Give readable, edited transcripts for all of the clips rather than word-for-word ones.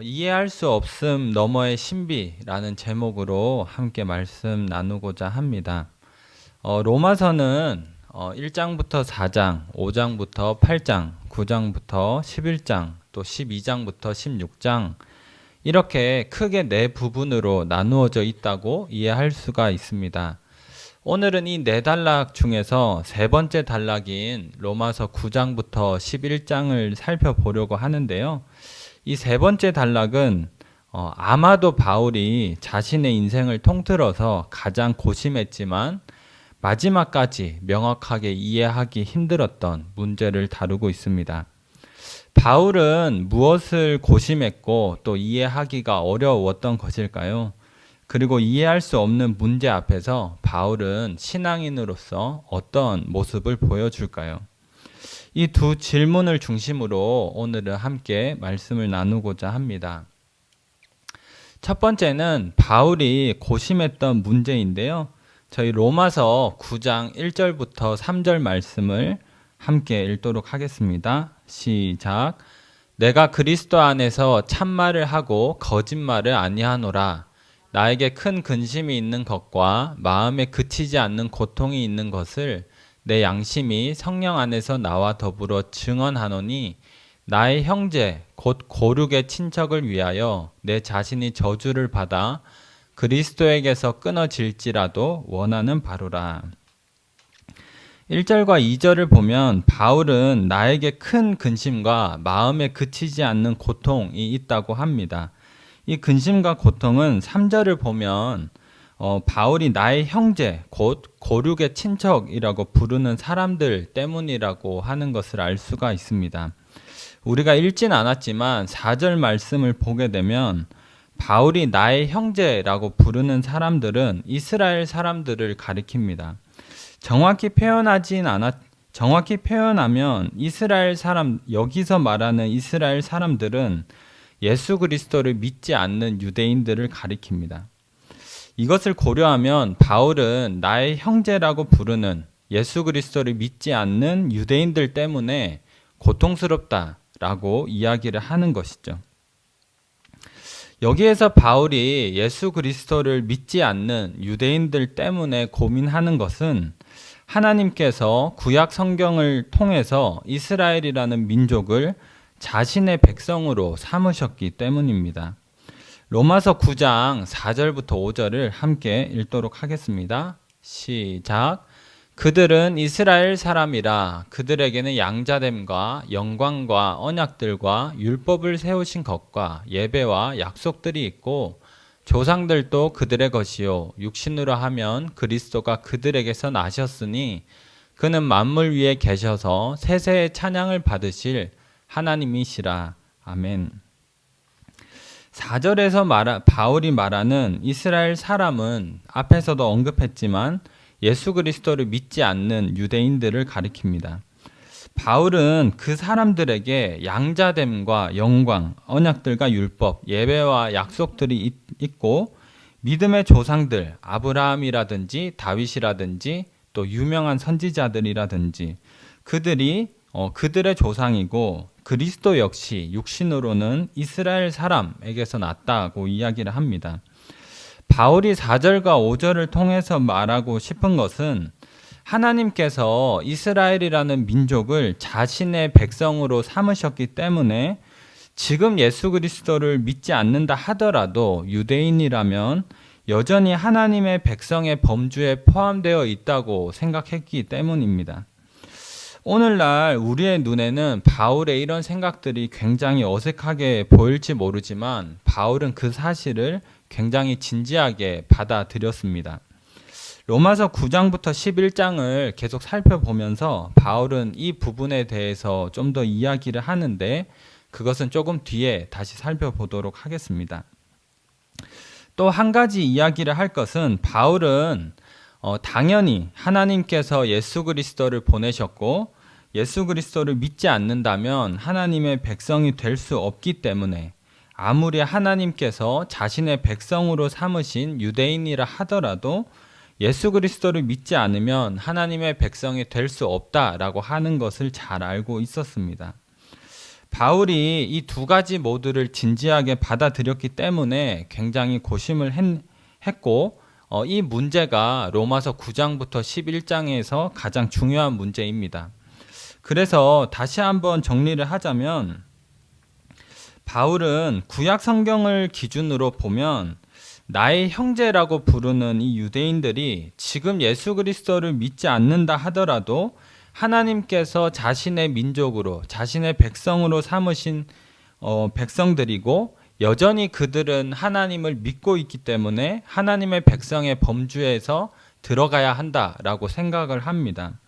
이해할 수 없음 너머의 신비라는 제목으로 함께 말씀 나누고자 합니다. 로마서는 1장부터 4장, 5장부터 8장, 9장부터 11장, 또 12장부터 16장 이렇게 크게 네 부분으로 나누어져 있다고 이해할 수가 있습니다. 오늘은 이 네 단락 중에서 세 번째 단락인 로마서 9장부터 11장을 살펴보려고 하는데요. 이 세 번째 단락은 아마도 바울이 자신의 인생을 통틀어서 가장 고심했지만 마지막까지 명확하게 이해하기 힘들었던 문제를 다루고 있습니다. 바울은 무엇을 고심했고 또 이해하기가 어려웠던 것일까요? 그리고 이해할 수 없는 문제 앞에서 바울은 신앙인으로서 어떤 모습을 보여줄까요? 이 두 질문을 중심으로 오늘은 함께 말씀을 나누고자 합니다. 첫 번째는 바울이 고심했던 문제인데요. 저희 로마서 9장 1절부터 3절 말씀을 함께 읽도록 하겠습니다. 시작. 내가 그리스도 안에서 참말을 하고 거짓말을 아니하노라. 나에게 큰 근심이 있는 것과 마음에 그치지 않는 고통이 있는 것을 내 양심이 성령 안에서 나와 더불어 증언하노니 나의 형제 곧 고륙의 친척을 위하여 내 자신이 저주를 받아 그리스도에게서 끊어질지라도 원하는 바로라. 1절과 2절을 보면 바울은 나에게 큰 근심과 마음에 그치지 않는 고통이 있다고 합니다. 이 근심과 고통은 3절을 보면 바울이 나의 형제, 곧 고륙의 친척이라고 부르는 사람들 때문이라고 하는 것을 알 수가 있습니다. 우리가 읽진 않았지만 4절 말씀을 보게 되면 바울이 나의 형제라고 부르는 사람들은 이스라엘 사람들을 가리킵니다. 정확히 표현하면 이스라엘 사람, 여기서 말하는 이스라엘 사람들은 예수 그리스도를 믿지 않는 유대인들을 가리킵니다. 이것을 고려하면 바울은 나의 형제라고 부르는 예수 그리스도를 믿지 않는 유대인들 때문에 고통스럽다라고 이야기를 하는 것이죠. 여기에서 바울이 예수 그리스도를 믿지 않는 유대인들 때문에 고민하는 것은 하나님께서 구약 성경을 통해서 이스라엘이라는 민족을 자신의 백성으로 삼으셨기 때문입니다. 로마서 9장 4절부터 5절을 함께 읽도록 하겠습니다. 시작. 그들은 이스라엘 사람이라 그들에게는 양자됨과 영광과 언약들과 율법을 세우신 것과 예배와 약속들이 있고 조상들도 그들의 것이요 육신으로 하면 그리스도가 그들에게서 나셨으니 그는 만물 위에 계셔서 세세의 찬양을 받으실 하나님이시라. 아멘. 4절에서 바울이 말하는 이스라엘 사람은 앞에서도 언급했지만 예수 그리스도를 믿지 않는 유대인들을 가리킵니다. 바울은 그 사람들에게 양자됨과 영광, 언약들과 율법, 예배와 약속들이 있고 믿음의 조상들, 아브라함이라든지 다윗이라든지 또 유명한 선지자들이라든지 그들이 그들의 조상이고 그리스도 역시 육신으로는 이스라엘 사람에게서 났다고 이야기를 합니다. 바울이 4절과 5절을 통해서 말하고 싶은 것은 하나님께서 이스라엘이라는 민족을 자신의 백성으로 삼으셨기 때문에 지금 예수 그리스도를 믿지 않는다 하더라도 유대인이라면 여전히 하나님의 백성의 범주에 포함되어 있다고 생각했기 때문입니다. 오늘날 우리의 눈에는 바울의 이런 생각들이 굉장히 어색하게 보일지 모르지만 바울은 그 사실을 굉장히 진지하게 받아들였습니다. 로마서 9장부터 11장을 계속 살펴보면서 바울은 이 부분에 대해서 좀 더 이야기를 하는데 그것은 조금 뒤에 다시 살펴보도록 하겠습니다. 또 한 가지 이야기를 할 것은 바울은 당연히 하나님께서 예수 그리스도를 보내셨고 예수 그리스도를 믿지 않는다면 하나님의 백성이 될 수 없기 때문에 아무리 하나님께서 자신의 백성으로 삼으신 유대인이라 하더라도 예수 그리스도를 믿지 않으면 하나님의 백성이 될 수 없다라고 하는 것을 잘 알고 있었습니다. 바울이 이 두 가지 모두를 진지하게 받아들였기 때문에 굉장히 고심을 했고 이 문제가 로마서 9장부터 11장에서 가장 중요한 문제입니다. 그래서 다시 한번 정리를 하자면 바울은 구약 성경을 기준으로 보면 나의 형제라고 부르는 이 유대인들이 지금 예수 그리스도를 믿지 않는다 하더라도 하나님께서 자신의 민족으로 자신의 백성으로 삼으신 백성들이고 여전히 그들은 하나님을 믿고 있기 때문에 하나님의 백성의 범주에서 들어가야 한다라고 생각을 합니다.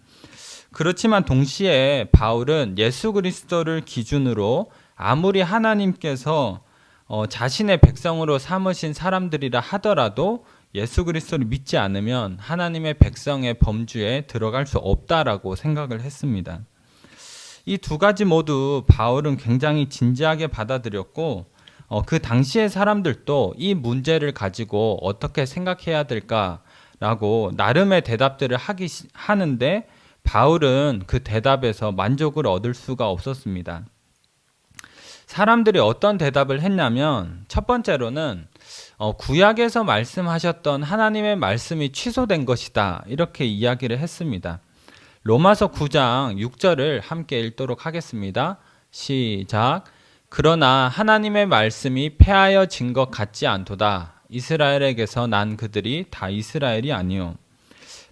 그렇지만 동시에 바울은 예수 그리스도를 기준으로 아무리 하나님께서 자신의 백성으로 삼으신 사람들이라 하더라도 예수 그리스도를 믿지 않으면 하나님의 백성의 범주에 들어갈 수 없다라고 생각을 했습니다. 이 두 가지 모두 바울은 굉장히 진지하게 받아들였고 그 당시의 사람들도 이 문제를 가지고 어떻게 생각해야 될까라고 나름의 대답들을 하는데 바울은 그 대답에서 만족을 얻을 수가 없었습니다. 사람들이 어떤 대답을 했냐면 첫 번째로는 구약에서 말씀하셨던 하나님의 말씀이 취소된 것이다 이렇게 이야기를 했습니다. 로마서 9장 6절을 함께 읽도록 하겠습니다. 시작. 그러나 하나님의 말씀이 폐하여진 것 같지 않도다. 이스라엘에게서 난 그들이 다 이스라엘이 아니요.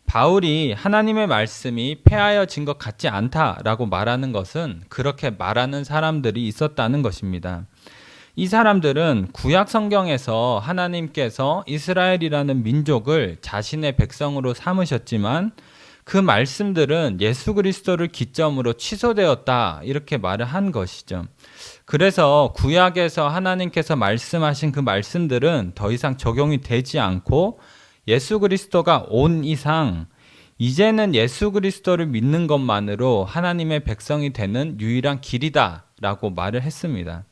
바울이 하나님의 말씀이 폐하여진 것 같지 않다라고 말하는 것은 그렇게 말하는 사람들이 있었다는 것입니다. 이 사람들은 구약 성경에서 하나님께서 이스라엘이라는 민족을 자신의 백성으로 삼으셨지만 그 말씀들은 예수 그리스도를 기점으로 취소되었다 이렇게 말을 한 것이죠. 그래서 구약에서 하나님께서 말씀하신 그 말씀들은 더 이상 적용이 되지 않고 예수 그리스도가 온 이상 이제는 예수 그리스도를 믿는 것만으로 하나님의 백성이 되는 유일한 길이다라고 말을 했습니다.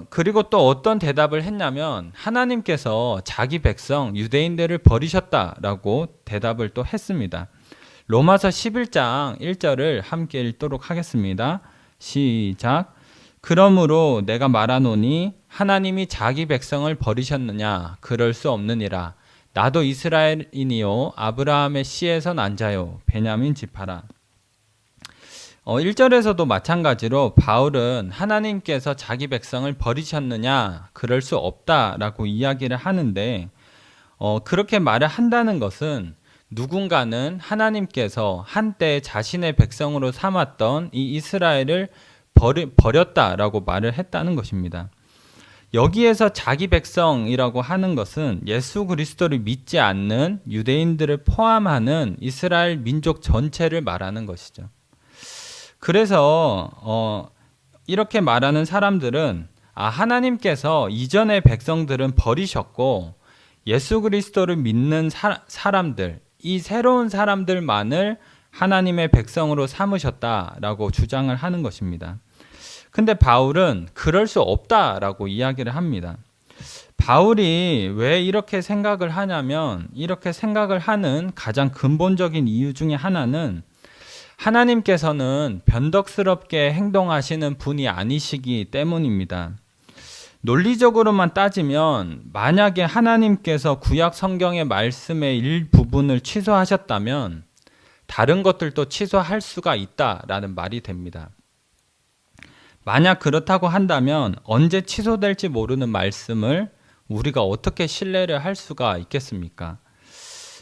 그리고 또 어떤 대답을 했냐면 하나님께서 자기 백성 유대인들을 버리셨다라고 대답을 또 했습니다. 로마서 11장 1절을 함께 읽도록 하겠습니다. 시작. 그러므로 내가 말하노니 하나님이 자기 백성을 버리셨느냐? 그럴 수 없느니라. 나도 이스라엘인이요 아브라함의 씨에서 난 자요 베냐민 지파라. 1절에서도 마찬가지로 바울은 하나님께서 자기 백성을 버리셨느냐? 그럴 수 없다라고 이야기를 하는데 그렇게 말을 한다는 것은 누군가는 하나님께서 한때 자신의 백성으로 삼았던 이 이스라엘을 버렸다라고 말을 했다는 것입니다. 여기에서 자기 백성이라고 하는 것은 예수 그리스도를 믿지 않는 유대인들을 포함하는 이스라엘 민족 전체를 말하는 것이죠. 그래서 이렇게 말하는 사람들은 하나님께서 이전의 백성들은 버리셨고 예수 그리스도를 믿는 사람들, 이 새로운 사람들만을 하나님의 백성으로 삼으셨다라고 주장을 하는 것입니다. 근데 바울은 그럴 수 없다라고 이야기를 합니다. 바울이 왜 이렇게 생각을 하냐면 이렇게 생각을 하는 가장 근본적인 이유 중에 하나는 하나님께서는 변덕스럽게 행동하시는 분이 아니시기 때문입니다. 논리적으로만 따지면 만약에 하나님께서 구약 성경의 말씀의 일부분을 취소하셨다면 다른 것들도 취소할 수가 있다라는 말이 됩니다. 만약 그렇다고 한다면 언제 취소될지 모르는 말씀을 우리가 어떻게 신뢰를 할 수가 있겠습니까?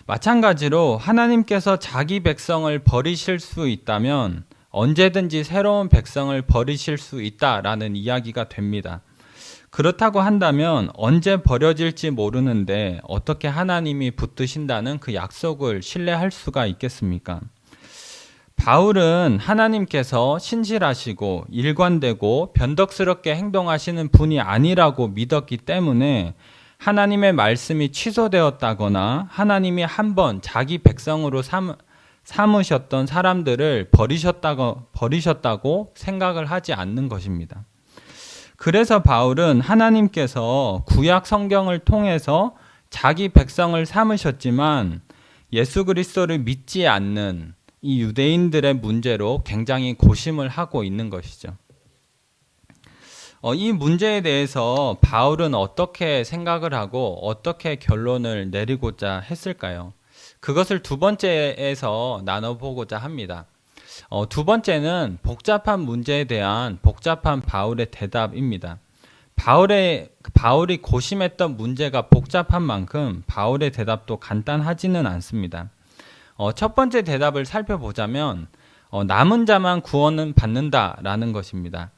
마찬가지로 하나님께서 자기 백성을 버리실 수 있다면 언제든지 새로운 백성을 버리실 수 있다라는 이야기가 됩니다. 그렇다고 한다면 언제 버려질지 모르는데 어떻게 하나님이 붙드신다는 그 약속을 신뢰할 수가 있겠습니까? 바울은 하나님께서 신실하시고 일관되고 변덕스럽게 행동하시는 분이 아니라고 믿었기 때문에 하나님의 말씀이 취소되었다거나 하나님이 한번 자기 백성으로 삼으셨던 사람들을 버리셨다고 생각을 하지 않는 것입니다. 그래서 바울은 하나님께서 구약 성경을 통해서 자기 백성을 삼으셨지만 예수 그리스도를 믿지 않는 이 유대인들의 문제로 굉장히 고심을 하고 있는 것이죠. 이 문제에 대해서 바울은 어떻게 생각을 하고 어떻게 결론을 내리고자 했을까요? 그것을 두 번째에서 나눠보고자 합니다. 두 번째는 복잡한 문제에 대한 복잡한 바울의 대답입니다. 바울이 고심했던 문제가 복잡한 만큼 바울의 대답도 간단하지는 않습니다. 첫 번째 대답을 살펴보자면 남은 자만 구원은 받는다라는 것입니다.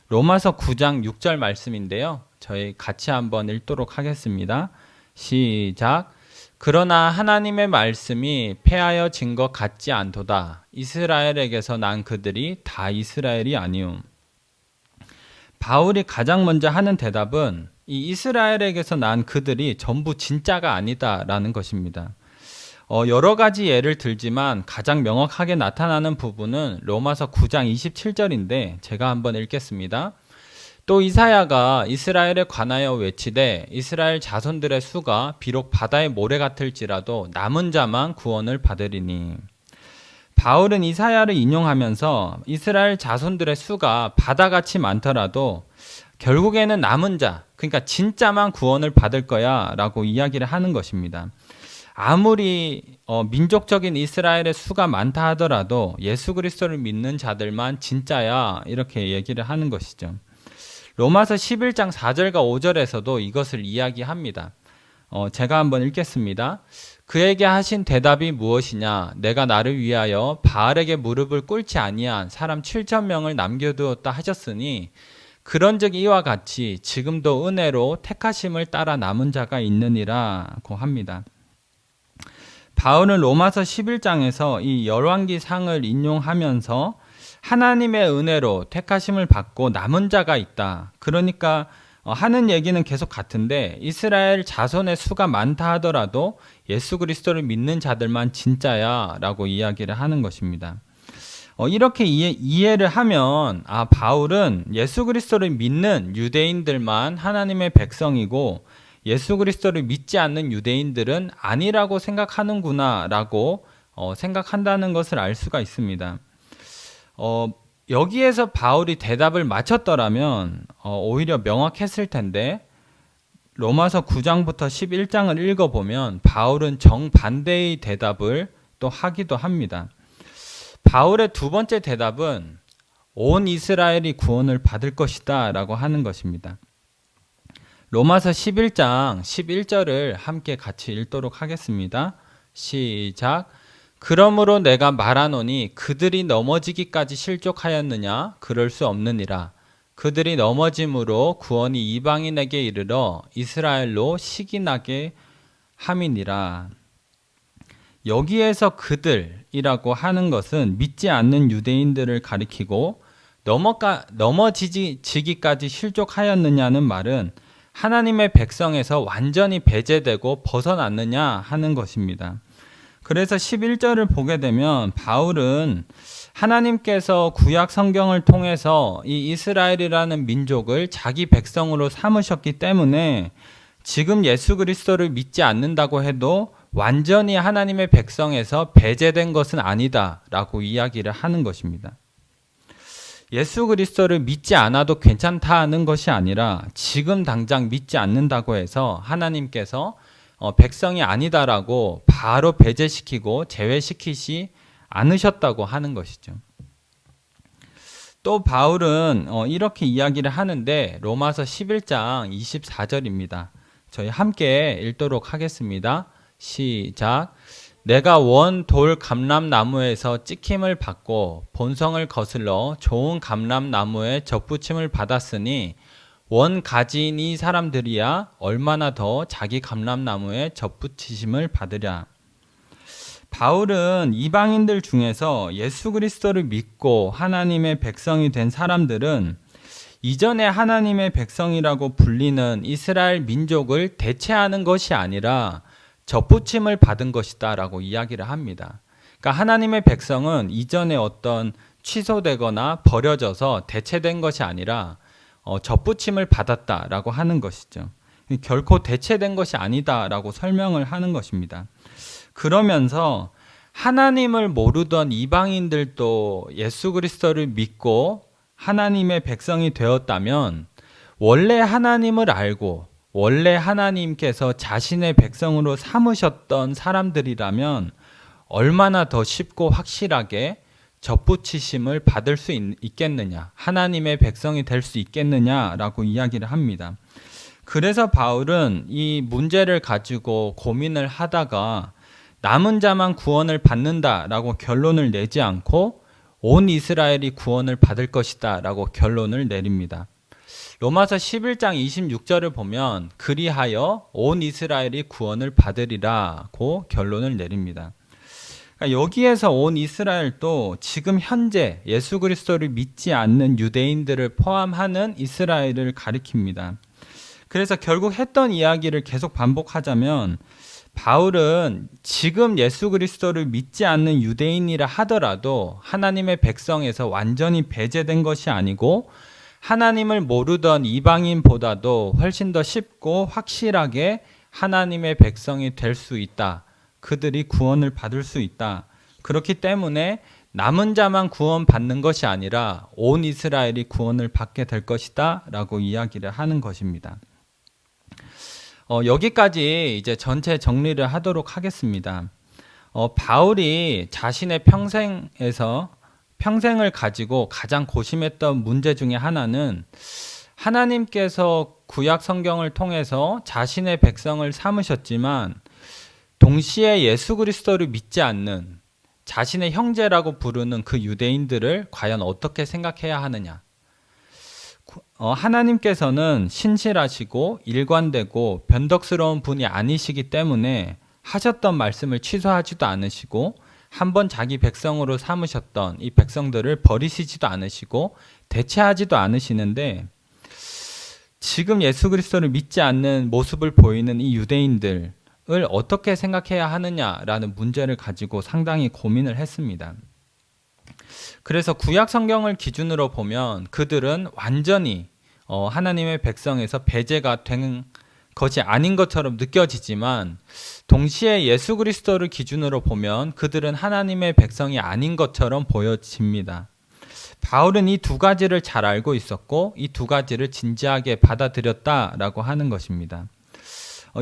로마서 9장 6절 말씀인데요. 저희 같이 한번 읽도록 하겠습니다. 시작. 그러나 하나님의 말씀이 패하여 진 것 같지 않도다. 이스라엘에게서 난 그들이 다 이스라엘이 아니움. 바울이 가장 먼저 하는 대답은 이 이스라엘에게서 난 그들이 전부 진짜가 아니다라는 것입니다. 여러 가지 예를 들지만 가장 명확하게 나타나는 부분은 로마서 9장 27절인데 제가 한번 읽겠습니다. 또 이사야가 이스라엘에 관하여 외치되 이스라엘 자손들의 수가 비록 바다의 모래 같을지라도 남은 자만 구원을 받으리니. 바울은 이사야를 인용하면서 이스라엘 자손들의 수가 바다같이 많더라도 결국에는 남은 자, 그러니까 진짜만 구원을 받을 거야 라고 이야기를 하는 것입니다. 아무리 민족적인 이스라엘의 수가 많다 하더라도 예수 그리스도를 믿는 자들만 진짜야 이렇게 얘기를 하는 것이죠. 로마서 11장 4절과 5절에서도 이것을 이야기합니다. 제가 한번 읽겠습니다. 그에게 하신 대답이 무엇이냐? 내가 나를 위하여 바알에게 무릎을 꿇지 아니한 사람 7,000명을 남겨두었다 하셨으니 그런즉 이와 같이 지금도 은혜로 택하심을 따라 남은 자가 있느니라고 합니다. 바울은 로마서 11장에서 이 열왕기상을 인용하면서 하나님의 은혜로 택하심을 받고 남은 자가 있다. 그러니까 하는 얘기는 계속 같은데 이스라엘 자손의 수가 많다 하더라도 예수 그리스도를 믿는 자들만 진짜야 라고 이야기를 하는 것입니다. 이렇게 이해를 하면 바울은 예수 그리스도를 믿는 유대인들만 하나님의 백성이고 예수 그리스도를 믿지 않는 유대인들은 아니라고 생각하는구나 라고 생각한다는 것을 알 수가 있습니다. 여기에서 바울이 대답을 마쳤더라면 오히려 명확했을 텐데 로마서 9장부터 11장을 읽어보면 바울은 정반대의 대답을 또 하기도 합니다. 바울의 두 번째 대답은 온 이스라엘이 구원을 받을 것이다 라고 하는 것입니다. 로마서 11장 11절을 함께 같이 읽도록 하겠습니다. 시작. 그러므로 내가 말하노니 그들이 넘어지기까지 실족하였느냐? 그럴 수 없느니라. 그들이 넘어짐으로 구원이 이방인에게 이르러 이스라엘로 시기나게 함이니라. 여기에서 그들이라고 하는 것은 믿지 않는 유대인들을 가리키고 넘어지기까지 실족하였느냐는 말은 하나님의 백성에서 완전히 배제되고 벗어났느냐 하는 것입니다. 그래서 11절을 보게 되면 바울은 하나님께서 구약 성경을 통해서 이 이스라엘이라는 민족을 자기 백성으로 삼으셨기 때문에 지금 예수 그리스도를 믿지 않는다고 해도 완전히 하나님의 백성에서 배제된 것은 아니다라고 이야기를 하는 것입니다. 예수 그리스도를 믿지 않아도 괜찮다는 것이 아니라 지금 당장 믿지 않는다고 해서 하나님께서 백성이 아니다라고 바로 배제시키고 제외시키지 않으셨다고 하는 것이죠. 또 바울은 이렇게 이야기를 하는데 로마서 11장 24절입니다. 저희 함께 읽도록 하겠습니다. 시작. 내가 원 돌 감람나무에서 찍힘을 받고 본성을 거슬러 좋은 감람나무에 접붙임을 받았으니 원 가지인 이 사람들이야 얼마나 더 자기 감람나무에 접붙이심을 받으랴. 바울은 이방인들 중에서 예수 그리스도를 믿고 하나님의 백성이 된 사람들은 이전에 하나님의 백성이라고 불리는 이스라엘 민족을 대체하는 것이 아니라 접붙임을 받은 것이다 라고 이야기를 합니다. 그러니까 하나님의 백성은 이전에 어떤 취소되거나 버려져서 대체된 것이 아니라 접붙임을 받았다라고 하는 것이죠. 결코 대체된 것이 아니다라고 설명을 하는 것입니다. 그러면서 하나님을 모르던 이방인들도 예수 그리스도를 믿고 하나님의 백성이 되었다면 원래 하나님을 알고 원래 하나님께서 자신의 백성으로 삼으셨던 사람들이라면 얼마나 더 쉽고 확실하게 접붙이심을 받을 수 있겠느냐, 하나님의 백성이 될 수 있겠느냐라고 이야기를 합니다. 그래서 바울은 이 문제를 가지고 고민을 하다가 남은 자만 구원을 받는다라고 결론을 내지 않고 온 이스라엘이 구원을 받을 것이다 라고 결론을 내립니다. 로마서 11장 26절을 보면 그리하여 온 이스라엘이 구원을 받으리라고 결론을 내립니다. 그러니까 여기에서 온 이스라엘도 지금 현재 예수 그리스도를 믿지 않는 유대인들을 포함하는 이스라엘을 가리킵니다. 그래서 결국 했던 이야기를 계속 반복하자면 바울은 지금 예수 그리스도를 믿지 않는 유대인이라 하더라도 하나님의 백성에서 완전히 배제된 것이 아니고 하나님을 모르던 이방인보다도 훨씬 더 쉽고 확실하게 하나님의 백성이 될 수 있다. 그들이 구원을 받을 수 있다. 그렇기 때문에 남은 자만 구원받는 것이 아니라 온 이스라엘이 구원을 받게 될 것이다 라고 이야기를 하는 것입니다. 여기까지 이제 전체 정리를 하도록 하겠습니다. 바울이 자신의 평생을 가지고 가장 고심했던 문제 중에 하나는 하나님께서 구약 성경을 통해서 자신의 백성을 삼으셨지만 동시에 예수 그리스도를 믿지 않는 자신의 형제라고 부르는 그 유대인들을 과연 어떻게 생각해야 하느냐. 하나님께서는 신실하시고 일관되고 변덕스러운 분이 아니시기 때문에 하셨던 말씀을 취소하지도 않으시고 한번 자기 백성으로 삼으셨던 이 백성들을 버리시지도 않으시고 대체하지도 않으시는데 지금 예수 그리스도를 믿지 않는 모습을 보이는 이 유대인들을 어떻게 생각해야 하느냐라는 문제를 가지고 상당히 고민을 했습니다. 그래서 구약 성경을 기준으로 보면 그들은 완전히 하나님의 백성에서 배제가 된 것이 아닌 것처럼 느껴지지만 동시에 예수 그리스도를 기준으로 보면 그들은 하나님의 백성이 아닌 것처럼 보여집니다. 바울은 이 두 가지를 잘 알고 있었고 이 두 가지를 진지하게 받아들였다라고 하는 것입니다.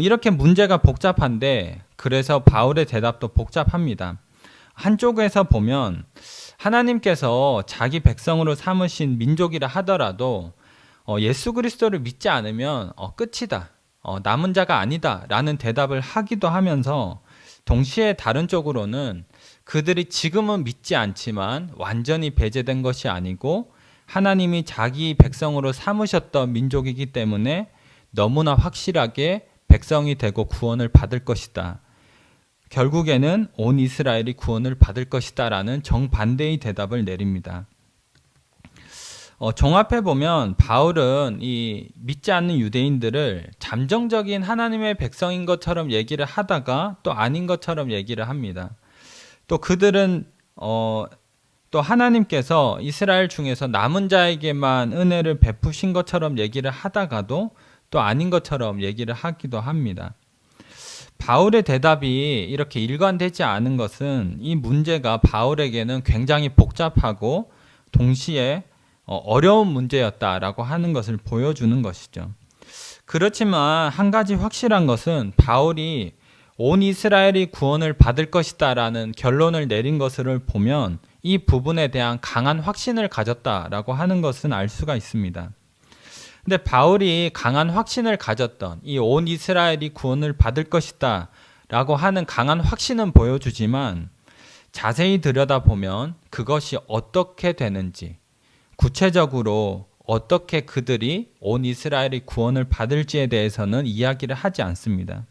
이렇게 문제가 복잡한데 그래서 바울의 대답도 복잡합니다. 한쪽에서 보면 하나님께서 자기 백성으로 삼으신 민족이라 하더라도 예수 그리스도를 믿지 않으면 끝이다. 남은 자가 아니다 라는 대답을 하기도 하면서 동시에 다른 쪽으로는 그들이 지금은 믿지 않지만 완전히 배제된 것이 아니고 하나님이 자기 백성으로 삼으셨던 민족이기 때문에 너무나 확실하게 백성이 되고 구원을 받을 것이다. 결국에는 온 이스라엘이 구원을 받을 것이다 라는 정반대의 대답을 내립니다. 종합해 보면 바울은 이 믿지 않는 유대인들을 잠정적인 하나님의 백성인 것처럼 얘기를 하다가 또 아닌 것처럼 얘기를 합니다. 또 그들은 또 하나님께서 이스라엘 중에서 남은 자에게만 은혜를 베푸신 것처럼 얘기를 하다가도 또 아닌 것처럼 얘기를 하기도 합니다. 바울의 대답이 이렇게 일관되지 않은 것은 이 문제가 바울에게는 굉장히 복잡하고 동시에 어려운 문제였다라고 하는 것을 보여주는 것이죠. 그렇지만 한 가지 확실한 것은 바울이 온 이스라엘이 구원을 받을 것이다라는 결론을 내린 것을 보면 이 부분에 대한 강한 확신을 가졌다라고 하는 것은 알 수가 있습니다. 근데 바울이 강한 확신을 가졌던 이 온 이스라엘이 구원을 받을 것이다 라고 하는 강한 확신은 보여주지만 자세히 들여다보면 그것이 어떻게 되는지 구체적으로 어떻게 그들이 온 이스라엘이 구원을 받을지에 대해서는 이야기를 하지 않습니다.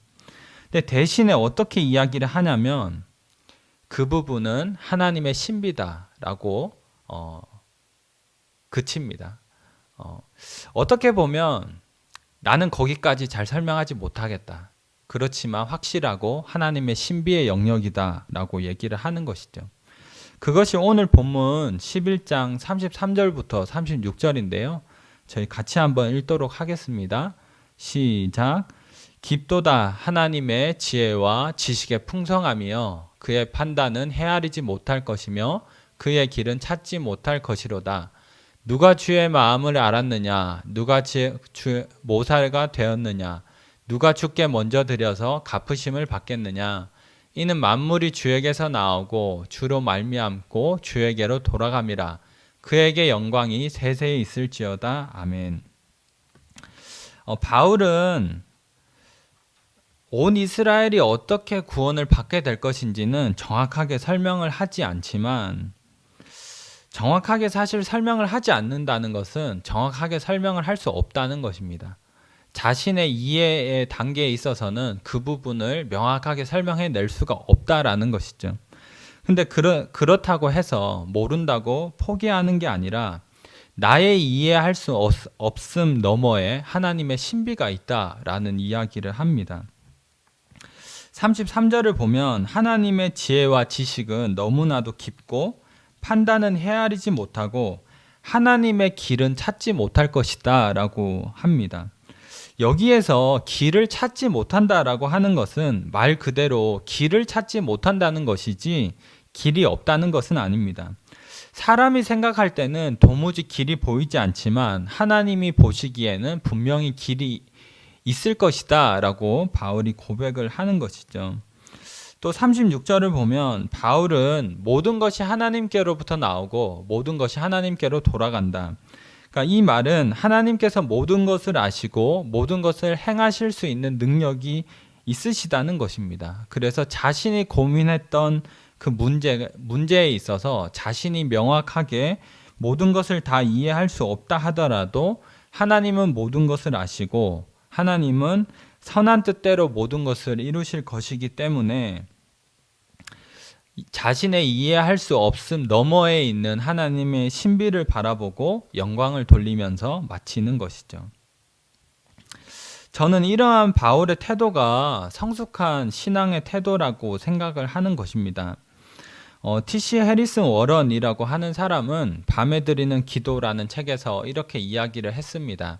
근데 대신에 어떻게 이야기를 하냐면 그 부분은 하나님의 신비다라고 그칩니다. 어떻게 보면 나는 거기까지 잘 설명하지 못하겠다. 그렇지만 확실하고 하나님의 신비의 영역이다라고 얘기를 하는 것이죠. 그것이 오늘 본문 11장 33절부터 36절인데요. 저희 같이 한번 읽도록 하겠습니다. 시작. 깊도다 하나님의 지혜와 지식의 풍성함이여 그의 판단은 헤아리지 못할 것이며 그의 길은 찾지 못할 것이로다. 누가 주의 마음을 알았느냐? 누가 주 모사가 되었느냐? 누가 주께 먼저 드려서 갚으심을 받겠느냐? 이는 만물이 주에게서 나오고 주로 말미암고 주에게로 돌아감이라. 그에게 영광이 세세히 있을지어다. 아멘. 바울은 온 이스라엘이 어떻게 구원을 받게 될 것인지는 정확하게 설명을 하지 않지만, 정확하게 사실 설명을 하지 않는다는 것은 정확하게 설명을 할 수 없다는 것입니다. 자신의 이해의 단계에 있어서는 그 부분을 명확하게 설명해 낼 수가 없다라는 것이죠. 근데 그렇다고 해서 모른다고 포기하는 게 아니라 나의 이해할 수 없음 너머에 하나님의 신비가 있다라는 이야기를 합니다. 33절을 보면 하나님의 지혜와 지식은 너무나도 깊고 판단은 헤아리지 못하고 하나님의 길은 찾지 못할 것이다 라고 합니다. 여기에서 길을 찾지 못한다라고 하는 것은 말 그대로 길을 찾지 못한다는 것이지 길이 없다는 것은 아닙니다. 사람이 생각할 때는 도무지 길이 보이지 않지만 하나님이 보시기에는 분명히 길이 있을 것이다 라고 바울이 고백을 하는 것이죠. 또 36절을 보면 바울은 모든 것이 하나님께로부터 나오고 모든 것이 하나님께로 돌아간다. 그러니까 이 말은 하나님께서 모든 것을 아시고 모든 것을 행하실 수 있는 능력이 있으시다는 것입니다. 그래서 자신이 고민했던 그 문제에 있어서 자신이 명확하게 모든 것을 다 이해할 수 없다 하더라도 하나님은 모든 것을 아시고 하나님은 선한 뜻대로 모든 것을 이루실 것이기 때문에 자신의 이해할 수 없음 너머에 있는 하나님의 신비를 바라보고 영광을 돌리면서 마치는 것이죠. 저는 이러한 바울의 태도가 성숙한 신앙의 태도라고 생각을 하는 것입니다. T.C. 해리슨 워런이라고 하는 사람은 밤에 드리는 기도라는 책에서 이렇게 이야기를 했습니다.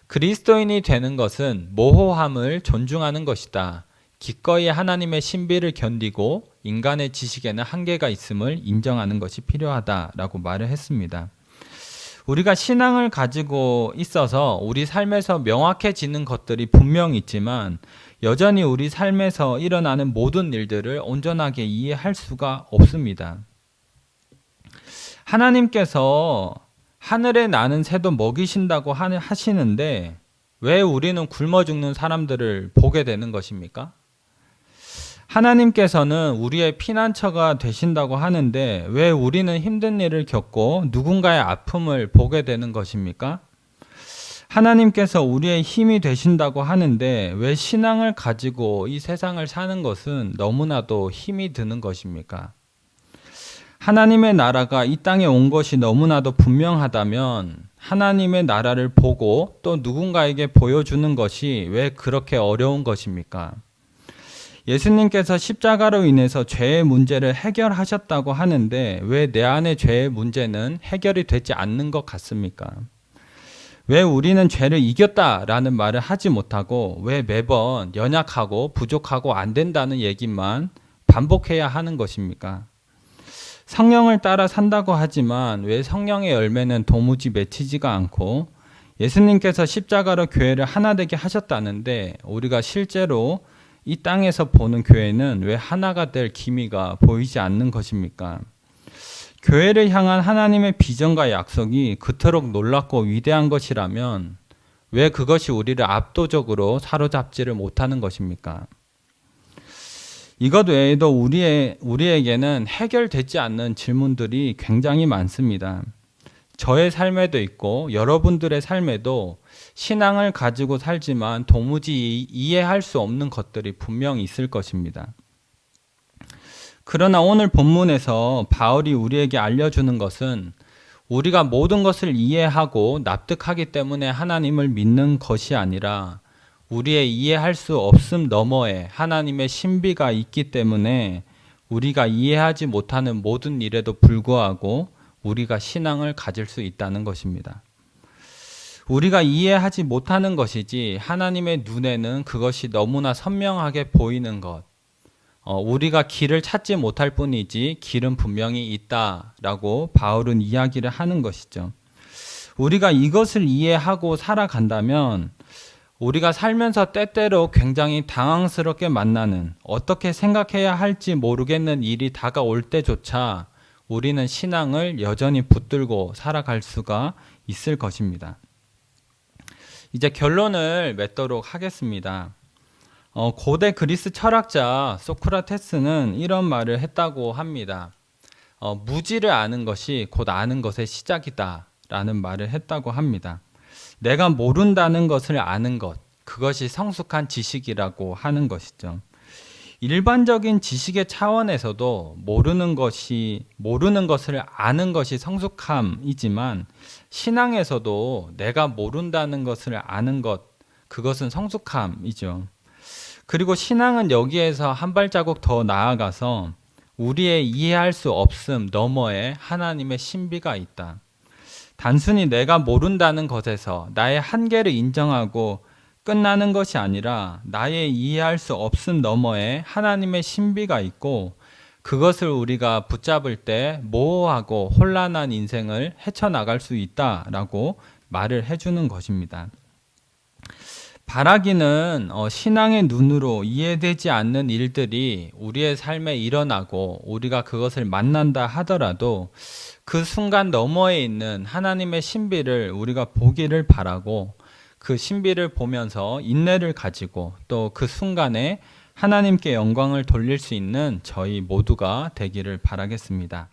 그리스도인이 되는 것은 모호함을 존중하는 것이다. 기꺼이 하나님의 신비를 견디고 인간의 지식에는 한계가 있음을 인정하는 것이 필요하다라고 말을 했습니다. 우리가 신앙을 가지고 있어서 우리 삶에서 명확해지는 것들이 분명히 있지만 여전히 우리 삶에서 일어나는 모든 일들을 온전하게 이해할 수가 없습니다. 하나님께서 하늘에 나는 새도 먹이신다고 하시는데 왜 우리는 굶어 죽는 사람들을 보게 되는 것입니까? 하나님께서는 우리의 피난처가 되신다고 하는데 왜 우리는 힘든 일을 겪고 누군가의 아픔을 보게 되는 것입니까? 하나님께서 우리의 힘이 되신다고 하는데 왜 신앙을 가지고 이 세상을 사는 것은 너무나도 힘이 드는 것입니까? 하나님의 나라가 이 땅에 온 것이 너무나도 분명하다면 하나님의 나라를 보고 또 누군가에게 보여주는 것이 왜 그렇게 어려운 것입니까? 예수님께서 십자가로 인해서 죄의 문제를 해결하셨다고 하는데 왜 내 안의 죄의 문제는 해결이 되지 않는 것 같습니까? 왜 우리는 죄를 이겼다라는 말을 하지 못하고 왜 매번 연약하고 부족하고 안 된다는 얘기만 반복해야 하는 것입니까? 성령을 따라 산다고 하지만 왜 성령의 열매는 도무지 맺히지가 않고 예수님께서 십자가로 교회를 하나 되게 하셨다는데 우리가 실제로 이 땅에서 보는 교회는 왜 하나가 될 기미가 보이지 않는 것입니까? 교회를 향한 하나님의 비전과 약속이 그토록 놀랍고 위대한 것이라면 왜 그것이 우리를 압도적으로 사로잡지를 못하는 것입니까? 이것 외에도 우리에게는 해결되지 않는 질문들이 굉장히 많습니다. 저의 삶에도 있고 여러분들의 삶에도 신앙을 가지고 살지만 도무지 이해할 수 없는 것들이 분명히 있을 것입니다. 그러나 오늘 본문에서 바울이 우리에게 알려주는 것은 우리가 모든 것을 이해하고 납득하기 때문에 하나님을 믿는 것이 아니라 우리의 이해할 수 없음 너머에 하나님의 신비가 있기 때문에 우리가 이해하지 못하는 모든 일에도 불구하고 우리가 신앙을 가질 수 있다는 것입니다. 우리가 이해하지 못하는 것이지 하나님의 눈에는 그것이 너무나 선명하게 보이는 것. 우리가 길을 찾지 못할 뿐이지 길은 분명히 있다라고 바울은 이야기를 하는 것이죠. 우리가 이것을 이해하고 살아간다면 우리가 살면서 때때로 굉장히 당황스럽게 만나는, 어떻게 생각해야 할지 모르겠는 일이 다가올 때조차 우리는 신앙을 여전히 붙들고 살아갈 수가 있을 것입니다. 이제 결론을 맺도록 하겠습니다. 고대 그리스 철학자 소크라테스는 이런 말을 했다고 합니다. 무지를 아는 것이 곧 아는 것의 시작이다 라는 말을 했다고 합니다. 내가 모른다는 것을 아는 것, 그것이 성숙한 지식이라고 하는 것이죠. 일반적인 지식의 차원에서도 모르는 것을 아는 것이 성숙함이지만, 신앙에서도 내가 모른다는 것을 아는 것, 그것은 성숙함이죠. 그리고 신앙은 여기에서 한 발자국 더 나아가서 우리의 이해할 수 없음 너머에 하나님의 신비가 있다. 단순히 내가 모른다는 것에서 나의 한계를 인정하고 끝나는 것이 아니라 나의 이해할 수 없음 너머에 하나님의 신비가 있고, 그것을 우리가 붙잡을 때 모호하고 혼란한 인생을 헤쳐나갈 수 있다라고 말을 해주는 것입니다. 바라기는 신앙의 눈으로 이해되지 않는 일들이 우리의 삶에 일어나고 우리가 그것을 만난다 하더라도 그 순간 너머에 있는 하나님의 신비를 우리가 보기를 바라고, 그 신비를 보면서 인내를 가지고 또 그 순간에 하나님께 영광을 돌릴 수 있는 저희 모두가 되기를 바라겠습니다.